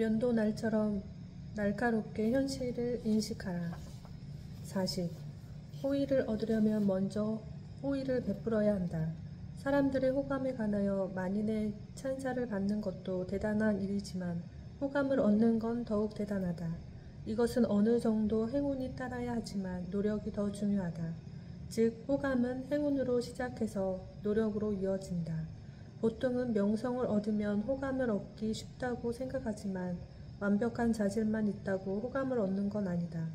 면도 날처럼 날카롭게 현실을 인식하라. 40. 호의를 얻으려면 먼저 호의를 베풀어야 한다. 사람들의 호감에 관하여 만인의 찬사를 받는 것도 대단한 일이지만 호감을 얻는 건 더욱 대단하다. 이것은 어느 정도 행운이 따라야 하지만 노력이 더 중요하다. 즉 호감은 행운으로 시작해서 노력으로 이어진다. 보통은 명성을 얻으면 호감을 얻기 쉽다고 생각하지만 완벽한 자질만 있다고 호감을 얻는 건 아니다.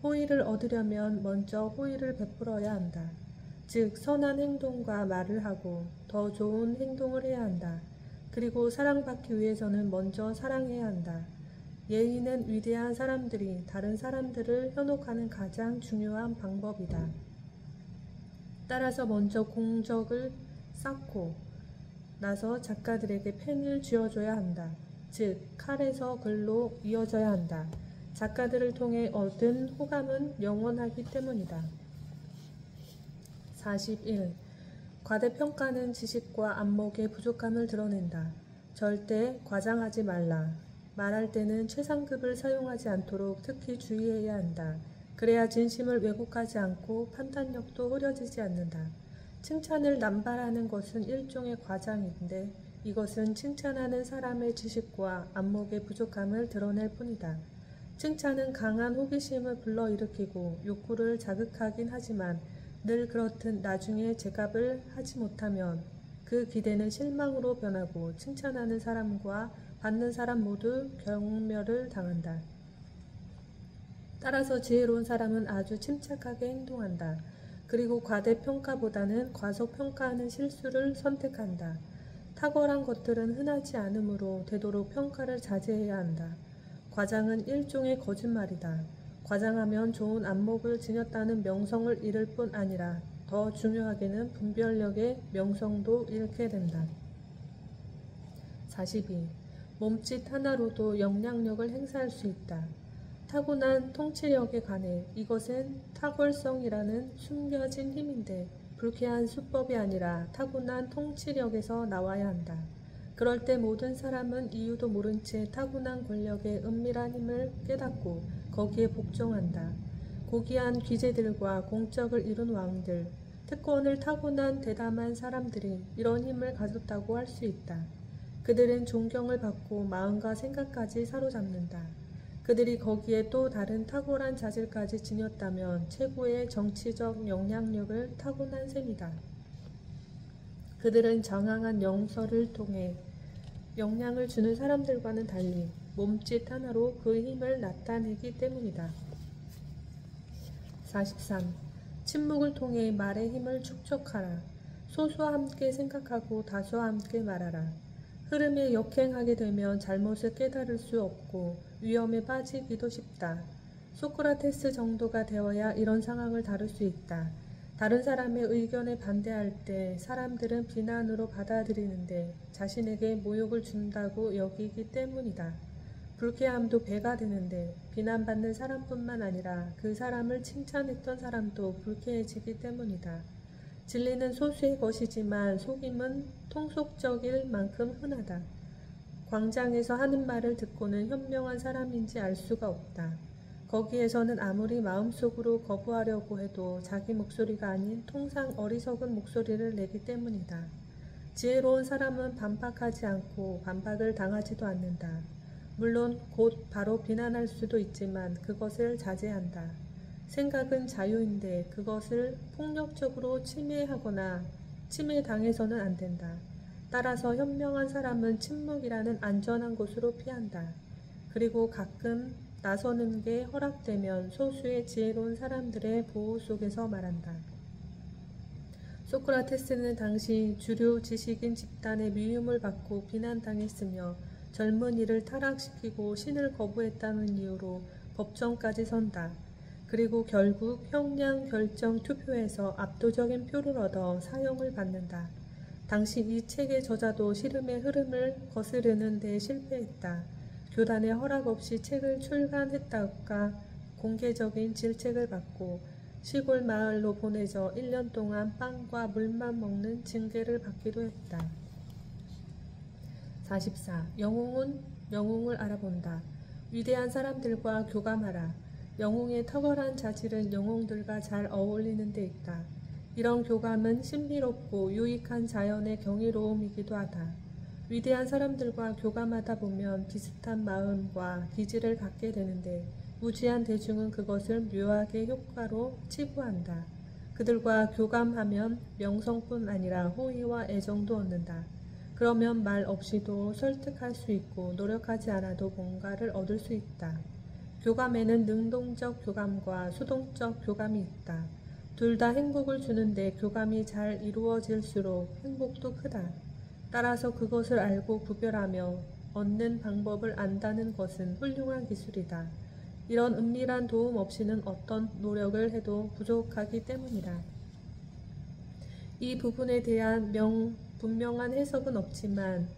호의를 얻으려면 먼저 호의를 베풀어야 한다. 즉 선한 행동과 말을 하고 더 좋은 행동을 해야 한다. 그리고 사랑받기 위해서는 먼저 사랑해야 한다. 예의는 위대한 사람들이 다른 사람들을 현혹하는 가장 중요한 방법이다. 따라서 먼저 공적을 쌓고 나서 작가들에게 펜을 쥐어줘야 한다. 즉 칼에서 글로 이어져야 한다. 작가들을 통해 얻은 호감은 영원하기 때문이다. 41. 과대평가는 지식과 안목의 부족함을 드러낸다. 절대 과장하지 말라. 말할 때는 최상급을 사용하지 않도록 특히 주의해야 한다. 그래야 진심을 왜곡하지 않고 판단력도 흐려지지 않는다. 칭찬을 남발하는 것은 일종의 과장인데 이것은 칭찬하는 사람의 지식과 안목의 부족함을 드러낼 뿐이다. 칭찬은 강한 호기심을 불러일으키고 욕구를 자극하긴 하지만 늘 그렇듯 나중에 제값을 하지 못하면 그 기대는 실망으로 변하고 칭찬하는 사람과 받는 사람 모두 경멸을 당한다. 따라서 지혜로운 사람은 아주 침착하게 행동한다. 그리고 과대평가보다는 과소평가하는 실수를 선택한다. 탁월한 것들은 흔하지 않으므로 되도록 평가를 자제해야 한다. 과장은 일종의 거짓말이다. 과장하면 좋은 안목을 지녔다는 명성을 잃을 뿐 아니라 더 중요하게는 분별력의 명성도 잃게 된다. 42. 몸짓 하나로도 영향력을 행사할 수 있다. 타고난 통치력에 관해 이것은 탁월성이라는 숨겨진 힘인데 불쾌한 수법이 아니라 타고난 통치력에서 나와야 한다. 그럴 때 모든 사람은 이유도 모른 채 타고난 권력의 은밀한 힘을 깨닫고 거기에 복종한다. 고귀한 귀재들과 공적을 이룬 왕들, 특권을 타고난 대담한 사람들이 이런 힘을 가졌다고 할 수 있다. 그들은 존경을 받고 마음과 생각까지 사로잡는다. 그들이 거기에 또 다른 탁월한 자질까지 지녔다면 최고의 정치적 영향력을 타고난 셈이다. 그들은 장황한 영설을 통해 영향을 주는 사람들과는 달리 몸짓 하나로 그 힘을 나타내기 때문이다. 43. 침묵을 통해 말의 힘을 축적하라. 소수와 함께 생각하고 다수와 함께 말하라. 흐름에 역행하게 되면 잘못을 깨달을 수 없고 위험에 빠지기도 쉽다. 소크라테스 정도가 되어야 이런 상황을 다룰 수 있다. 다른 사람의 의견에 반대할 때 사람들은 비난으로 받아들이는데 자신에게 모욕을 준다고 여기기 때문이다. 불쾌함도 배가 되는데 비난받는 사람뿐만 아니라 그 사람을 칭찬했던 사람도 불쾌해지기 때문이다. 진리는 소수의 것이지만 속임은 통속적일 만큼 흔하다. 광장에서 하는 말을 듣고는 현명한 사람인지 알 수가 없다. 거기에서는 아무리 마음속으로 거부하려고 해도 자기 목소리가 아닌 통상 어리석은 목소리를 내기 때문이다. 지혜로운 사람은 반박하지 않고 반박을 당하지도 않는다. 물론 곧 바로 비난할 수도 있지만 그것을 자제한다. 생각은 자유인데 그것을 폭력적으로 침해하거나 침해당해서는 안 된다. 따라서 현명한 사람은 침묵이라는 안전한 곳으로 피한다. 그리고 가끔 나서는 게 허락되면 소수의 지혜로운 사람들의 보호 속에서 말한다. 소크라테스는 당시 주류 지식인 집단의 미움을 받고 비난당했으며 젊은이를 타락시키고 신을 거부했다는 이유로 법정까지 선다. 그리고 결국 형량 결정 투표에서 압도적인 표를 얻어 사형을 받는다. 당시 이 책의 저자도 씨름의 흐름을 거스르는 데 실패했다. 교단의 허락 없이 책을 출간했다가 공개적인 질책을 받고 시골 마을로 보내져 1년 동안 빵과 물만 먹는 징계를 받기도 했다. 44. 영웅은 영웅을 알아본다. 위대한 사람들과 교감하라. 영웅의 탁월한 자질은 영웅들과 잘 어울리는 데 있다. 이런 교감은 신비롭고 유익한 자연의 경이로움이기도 하다. 위대한 사람들과 교감하다 보면 비슷한 마음과 기질을 갖게 되는데 무지한 대중은 그것을 묘하게 효과로 치부한다. 그들과 교감하면 명성뿐 아니라 호의와 애정도 얻는다. 그러면 말 없이도 설득할 수 있고 노력하지 않아도 뭔가를 얻을 수 있다. 교감에는 능동적 교감과 수동적 교감이 있다. 둘 다 행복을 주는데 교감이 잘 이루어질수록 행복도 크다. 따라서 그것을 알고 구별하며 얻는 방법을 안다는 것은 훌륭한 기술이다. 이런 은밀한 도움 없이는 어떤 노력을 해도 부족하기 때문이다. 이 부분에 대한 분명한 해석은 없지만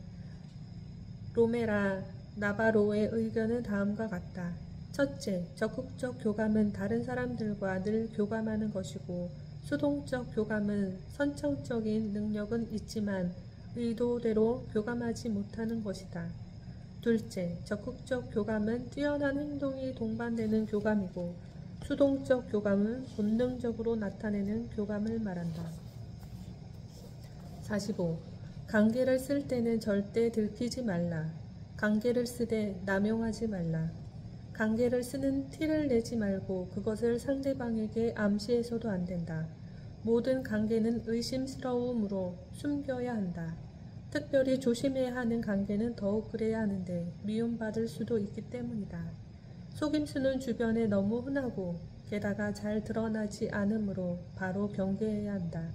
로메라 나바로의 의견은 다음과 같다. 첫째, 적극적 교감은 다른 사람들과 늘 교감하는 것이고 수동적 교감은 선천적인 능력은 있지만 의도대로 교감하지 못하는 것이다. 둘째, 적극적 교감은 뛰어난 행동이 동반되는 교감이고 수동적 교감은 본능적으로 나타내는 교감을 말한다. 45. 관계를 쓸 때는 절대 들키지 말라. 관계를 쓰되 남용하지 말라. 관계를 쓰는 티를 내지 말고 그것을 상대방에게 암시해서도 안 된다. 모든 관계는 의심스러움으로 숨겨야 한다. 특별히 조심해야 하는 관계는 더욱 그래야 하는데 미움받을 수도 있기 때문이다. 속임수는 주변에 너무 흔하고 게다가 잘 드러나지 않으므로 바로 경계해야 한다.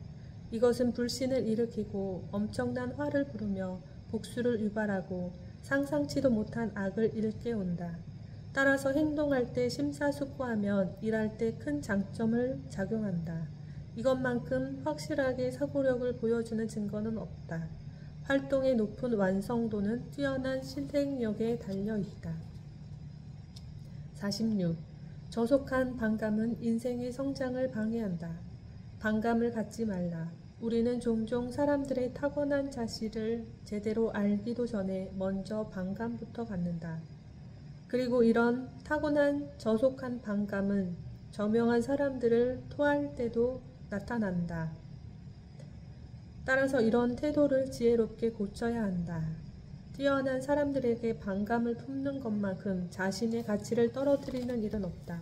이것은 불신을 일으키고 엄청난 화를 부르며 복수를 유발하고 상상치도 못한 악을 일깨운다. 따라서 행동할 때 심사숙고하면 일할 때 큰 장점을 작용한다. 이것만큼 확실하게 사고력을 보여주는 증거는 없다. 활동의 높은 완성도는 뛰어난 실행력에 달려있다. 46. 저속한 반감은 인생의 성장을 방해한다. 반감을 갖지 말라. 우리는 종종 사람들의 타고난 자질을 제대로 알기도 전에 먼저 반감부터 갖는다. 그리고 이런 타고난 저속한 반감은 저명한 사람들을 토할 때도 나타난다. 따라서 이런 태도를 지혜롭게 고쳐야 한다. 뛰어난 사람들에게 반감을 품는 것만큼 자신의 가치를 떨어뜨리는 일은 없다.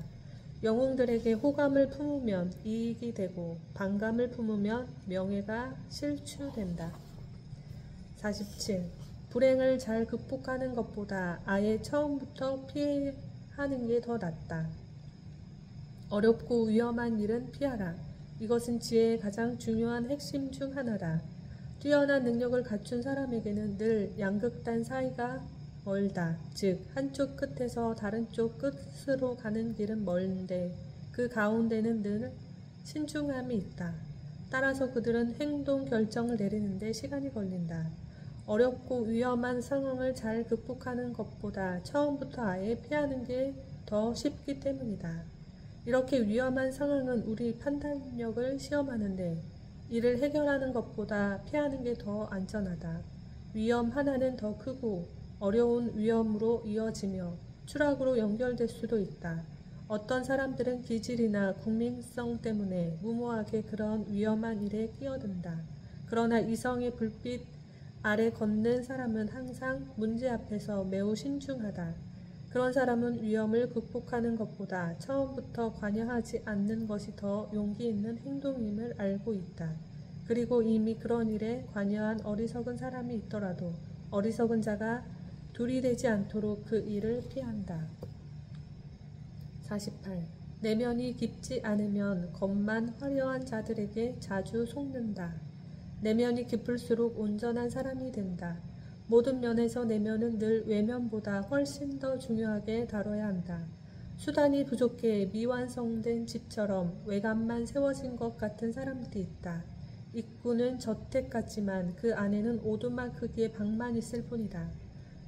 영웅들에게 호감을 품으면 이익이 되고 반감을 품으면 명예가 실추된다. 47. 불행을 잘 극복하는 것보다 아예 처음부터 피하는 게 더 낫다. 어렵고 위험한 일은 피하라. 이것은 지혜의 가장 중요한 핵심 중 하나다. 뛰어난 능력을 갖춘 사람에게는 늘 양극단 사이가 멀다. 즉 한쪽 끝에서 다른 쪽 끝으로 가는 길은 멀는데 그 가운데는 늘 신중함이 있다. 따라서 그들은 행동 결정을 내리는데 시간이 걸린다. 어렵고 위험한 상황을 잘 극복하는 것보다 처음부터 아예 피하는 게 더 쉽기 때문이다. 이렇게 위험한 상황은 우리 판단력을 시험하는데 이를 해결하는 것보다 피하는 게 더 안전하다. 위험 하나는 더 크고 어려운 위험으로 이어지며 추락으로 연결될 수도 있다. 어떤 사람들은 기질이나 국민성 때문에 무모하게 그런 위험한 일에 끼어든다. 그러나 이성의 불빛 아래 걷는 사람은 항상 문제 앞에서 매우 신중하다. 그런 사람은 위험을 극복하는 것보다 처음부터 관여하지 않는 것이 더 용기 있는 행동임을 알고 있다. 그리고 이미 그런 일에 관여한 어리석은 사람이 있더라도 어리석은 자가 둘이 되지 않도록 그 일을 피한다. 48. 내면이 깊지 않으면 겉만 화려한 자들에게 자주 속는다. 내면이 깊을수록 온전한 사람이 된다. 모든 면에서 내면은 늘 외면보다 훨씬 더 중요하게 다뤄야 한다. 수단이 부족해 미완성된 집처럼 외관만 세워진 것 같은 사람들이 있다. 입구는 저택 같지만 그 안에는 오두막 크기의 방만 있을 뿐이다.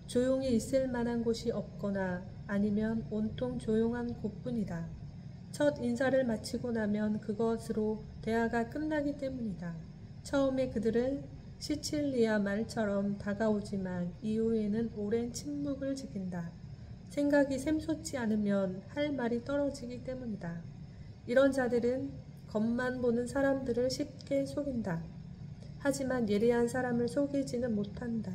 조용히 있을 만한 곳이 없거나 아니면 온통 조용한 곳뿐이다. 첫 인사를 마치고 나면 그것으로 대화가 끝나기 때문이다. 처음에 그들은 시칠리아 말처럼 다가오지만 이후에는 오랜 침묵을 지킨다. 생각이 샘솟지 않으면 할 말이 떨어지기 때문이다. 이런 자들은 겉만 보는 사람들을 쉽게 속인다. 하지만 예리한 사람을 속이지는 못한다.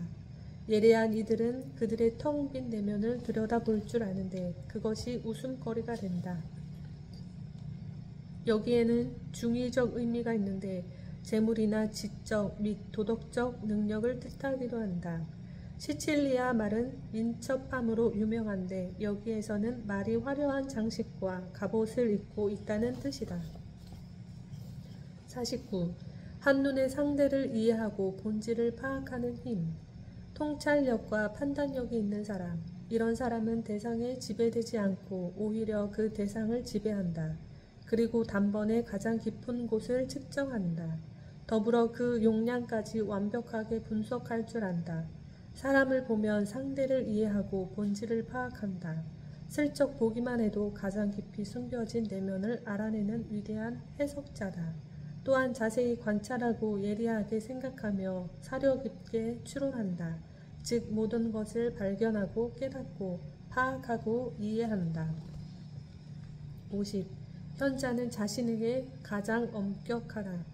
예리한 이들은 그들의 텅 빈 내면을 들여다볼 줄 아는데 그것이 웃음거리가 된다. 여기에는 중의적 의미가 있는데 재물이나 지적 및 도덕적 능력을 뜻하기도 한다. 시칠리아 말은 민첩함으로 유명한데 여기에서는 말이 화려한 장식과 갑옷을 입고 있다는 뜻이다. 49. 한눈에 상대를 이해하고 본질을 파악하는 힘. 통찰력과 판단력이 있는 사람. 이런 사람은 대상에 지배되지 않고 오히려 그 대상을 지배한다. 그리고 단번에 가장 깊은 곳을 측정한다. 더불어 그 용량까지 완벽하게 분석할 줄 안다. 사람을 보면 상대를 이해하고 본질을 파악한다. 슬쩍 보기만 해도 가장 깊이 숨겨진 내면을 알아내는 위대한 해석자다. 또한 자세히 관찰하고 예리하게 생각하며 사려 깊게 추론한다. 즉 모든 것을 발견하고 깨닫고 파악하고 이해한다. 50. 현자는 자신에게 가장 엄격하라.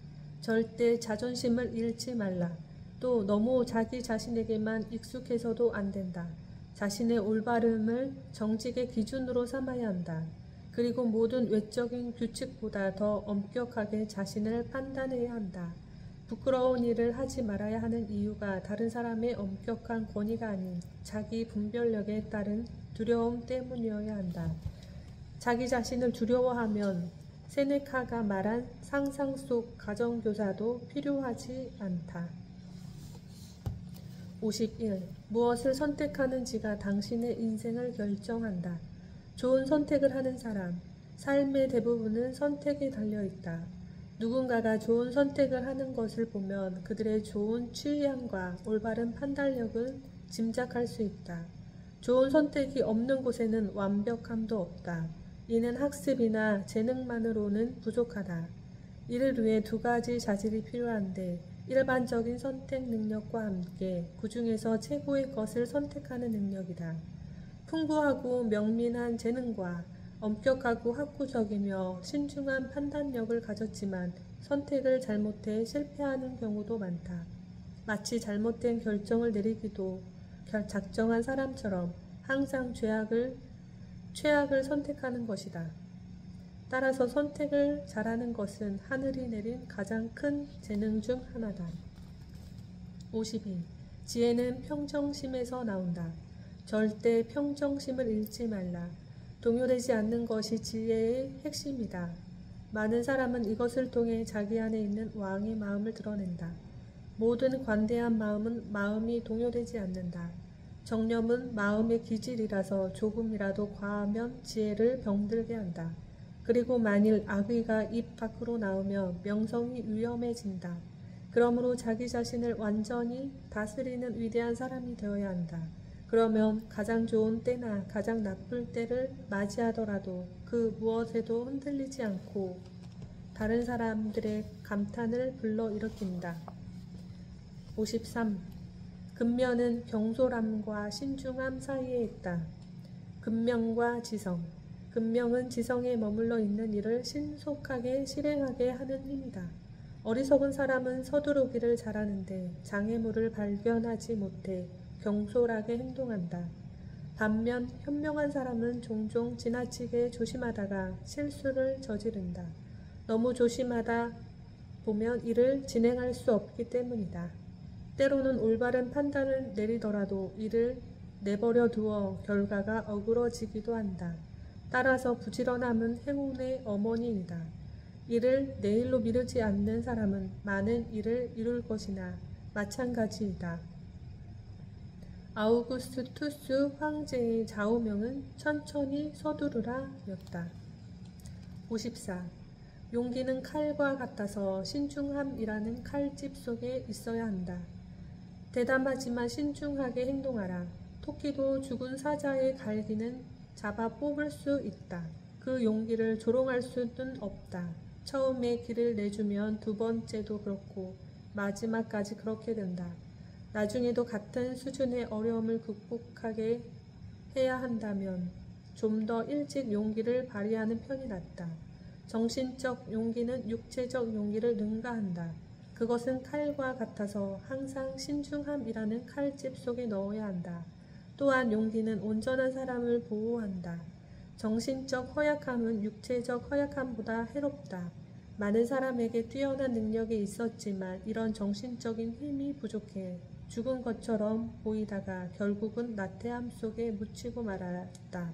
절대 자존심을 잃지 말라. 또 너무 자기 자신에게만 익숙해서도 안 된다. 자신의 올바름을 정직의 기준으로 삼아야 한다. 그리고 모든 외적인 규칙보다 더 엄격하게 자신을 판단해야 한다. 부끄러운 일을 하지 말아야 하는 이유가 다른 사람의 엄격한 권위가 아닌 자기 분별력에 따른 두려움 때문이어야 한다. 자기 자신을 두려워하면 세네카가 말한 상상 속 가정교사도 필요하지 않다. 51. 무엇을 선택하는지가 당신의 인생을 결정한다. 좋은 선택을 하는 사람. 삶의 대부분은 선택에 달려있다. 누군가가 좋은 선택을 하는 것을 보면 그들의 좋은 취향과 올바른 판단력을 짐작할 수 있다. 좋은 선택이 없는 곳에는 완벽함도 없다. 이는 학습이나 재능만으로는 부족하다. 이를 위해 두 가지 자질이 필요한데 일반적인 선택 능력과 함께 그 중에서 최고의 것을 선택하는 능력이다. 풍부하고 명민한 재능과 엄격하고 학구적이며 신중한 판단력을 가졌지만 선택을 잘못해 실패하는 경우도 많다. 마치 잘못된 결정을 내리기도 작정한 사람처럼 항상 최악을 선택하는 것이다. 따라서 선택을 잘하는 것은 하늘이 내린 가장 큰 재능 중 하나다. 52. 지혜는 평정심에서 나온다. 절대 평정심을 잃지 말라. 동요되지 않는 것이 지혜의 핵심이다. 많은 사람은 이것을 통해 자기 안에 있는 왕의 마음을 드러낸다. 모든 관대한 마음은 마음이 동요되지 않는다. 정념은 마음의 기질이라서 조금이라도 과하면 지혜를 병들게 한다. 그리고 만일 악의가 입 밖으로 나오면 명성이 위험해진다. 그러므로 자기 자신을 완전히 다스리는 위대한 사람이 되어야 한다. 그러면 가장 좋은 때나 가장 나쁠 때를 맞이하더라도 그 무엇에도 흔들리지 않고 다른 사람들의 감탄을 불러일으킨다. 53. 근면은 경솔함과 신중함 사이에 있다. 근명과 지성. 근명은 지성에 머물러 있는 일을 신속하게 실행하게 하는 힘이다. 어리석은 사람은 서두르기를 잘하는데 장애물을 발견하지 못해 경솔하게 행동한다. 반면 현명한 사람은 종종 지나치게 조심하다가 실수를 저지른다. 너무 조심하다 보면 일을 진행할 수 없기 때문이다. 때로는 올바른 판단을 내리더라도 이를 내버려 두어 결과가 어그러지기도 한다. 따라서 부지런함은 행운의 어머니이다. 이를 내일로 미루지 않는 사람은 많은 일을 이룰 것이나 마찬가지이다. 아우구스투스 황제의 좌우명은 천천히 서두르라 였다. 54. 용기는 칼과 같아서 신중함이라는 칼집 속에 있어야 한다. 대담하지만 신중하게 행동하라. 토끼도 죽은 사자의 갈기는 잡아 뽑을 수 있다. 그 용기를 조롱할 수는 없다. 처음에 길을 내주면 두 번째도 그렇고 마지막까지 그렇게 된다. 나중에도 같은 수준의 어려움을 극복하게 해야 한다면 좀 더 일찍 용기를 발휘하는 편이 낫다. 정신적 용기는 육체적 용기를 능가한다. 그것은 칼과 같아서 항상 신중함이라는 칼집 속에 넣어야 한다. 또한 용기는 온전한 사람을 보호한다. 정신적 허약함은 육체적 허약함보다 해롭다. 많은 사람에게 뛰어난 능력이 있었지만 이런 정신적인 힘이 부족해 죽은 것처럼 보이다가 결국은 나태함 속에 묻히고 말았다.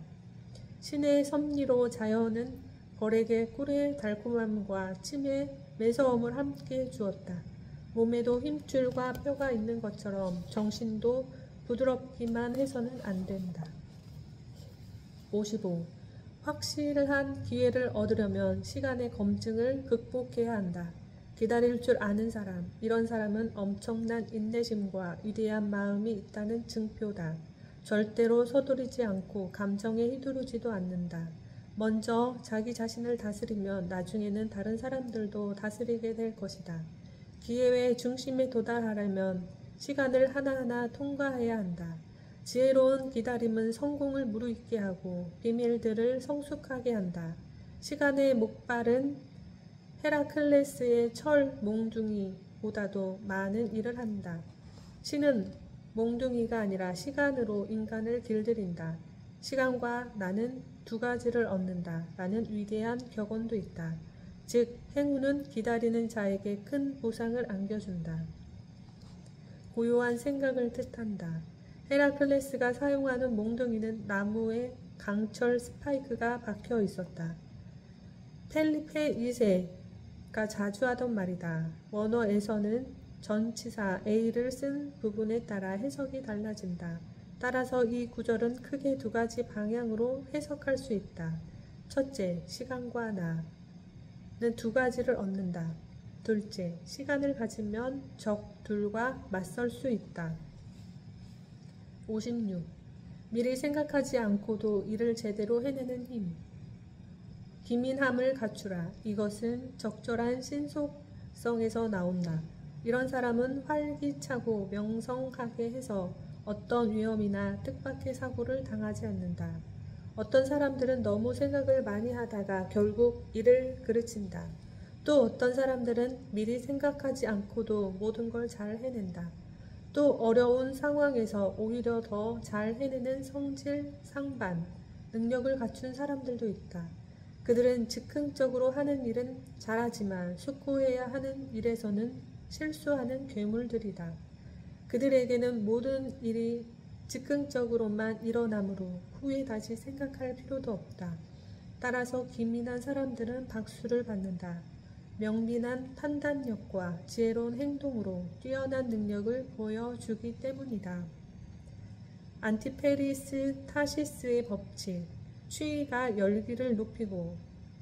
신의 섭리로 자연은 벌에게 꿀의 달콤함과 침의 매서움을 함께 주었다. 몸에도 힘줄과 뼈가 있는 것처럼 정신도 부드럽기만 해서는 안 된다. 55. 확실한 기회를 얻으려면 시간의 검증을 극복해야 한다. 기다릴 줄 아는 사람, 이런 사람은 엄청난 인내심과 위대한 마음이 있다는 증표다. 절대로 서두르지 않고 감정에 휘두르지도 않는다. 먼저 자기 자신을 다스리면 나중에는 다른 사람들도 다스리게 될 것이다. 기회의 중심에 도달하려면 시간을 하나하나 통과해야 한다. 지혜로운 기다림은 성공을 무르익게 하고 비밀들을 성숙하게 한다. 시간의 목발은 헤라클레스의 철 몽둥이보다도 많은 일을 한다. 신은 몽둥이가 아니라 시간으로 인간을 길들인다. 시간과 나는 두 가지를 얻는다. 라는 위대한 격언도 있다. 즉 행운은 기다리는 자에게 큰 보상을 안겨준다. 고요한 생각을 뜻한다. 헤라클레스가 사용하는 몽둥이는 나무에 강철 스파이크가 박혀 있었다. 펠리페 2세가 자주 하던 말이다. 원어에서는 전치사 A를 쓴 부분에 따라 해석이 달라진다. 따라서 이 구절은 크게 두 가지 방향으로 해석할 수 있다. 첫째, 시간과 나는 두 가지를 얻는다. 둘째, 시간을 가지면 적들과 맞설 수 있다. 56. 미리 생각하지 않고도 일을 제대로 해내는 힘. 기민함을 갖추라. 이것은 적절한 신속성에서 나온다. 이런 사람은 활기차고 명성하게 해서 어떤 위험이나 뜻밖의 사고를 당하지 않는다. 어떤 사람들은 너무 생각을 많이 하다가 결국 일을 그르친다. 또 어떤 사람들은 미리 생각하지 않고도 모든 걸 잘 해낸다. 또 어려운 상황에서 오히려 더 잘 해내는 성질 상반, 능력을 갖춘 사람들도 있다. 그들은 즉흥적으로 하는 일은 잘하지만 숙고해야 하는 일에서는 실수하는 괴물들이다. 그들에게는 모든 일이 즉흥적으로만 일어나므로 후에 다시 생각할 필요도 없다. 따라서 기민한 사람들은 박수를 받는다. 명민한 판단력과 지혜로운 행동으로 뛰어난 능력을 보여주기 때문이다. 안티페리스 타시스의 법칙. 추위가 열기를 높이고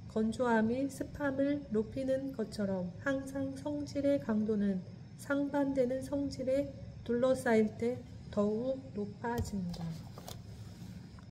건조함이 습함을 높이는 것처럼 항상 성질의 강도는 상반되는 성질에 둘러싸일 때 더욱 높아진다.